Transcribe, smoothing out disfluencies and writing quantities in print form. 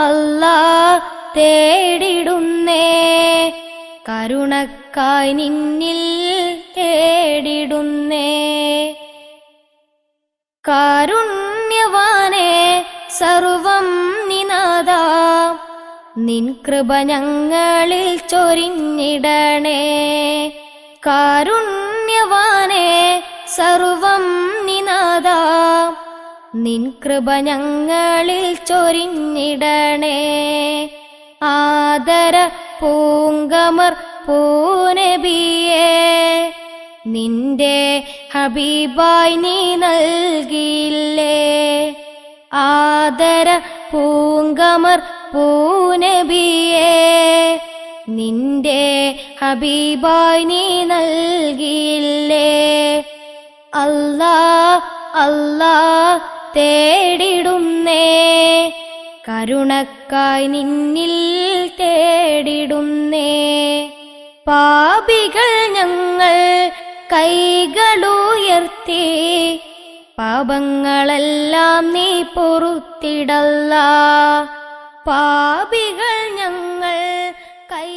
അല്ലാ തേടിടുന്നേ, കരുണക്കായി നിന്നിൽ തേടിടുന്നേ. കാരുണ്യവാനേ സർവം നിനാദ, നിൻ കൃപ ഞങ്ങളിൽ ചൊരിഞ്ഞിടണേ. കാരുണ്യവാനേ സർവം നിനാദ, നിൻ കൃപ ഞങ്ങളിൽ ചൊരിഞ്ഞിടണേ. ആദര പൂങ്കമർ പൂനബിയേ, നിന്റെ ഹബീബായി നീ നൽകിയില്ലേ. ആദര പൂങ്കമർ പൂനബിയേ, നിന്റെ ഹബീബായി നീ നൽകിയില്ലേ. അല്ലാ അല്ലാ തേടിടുന്നേ, കരുണക്കായി നിന്നിൽ തേടിടുന്നേ. പാപികൾ ഞങ്ങൾ കൈകളുയർത്തി, പാപങ്ങളെല്ലാം നീ പൊറുത്തിടല്ലാ. പാപികൾ ഞങ്ങൾ കൈ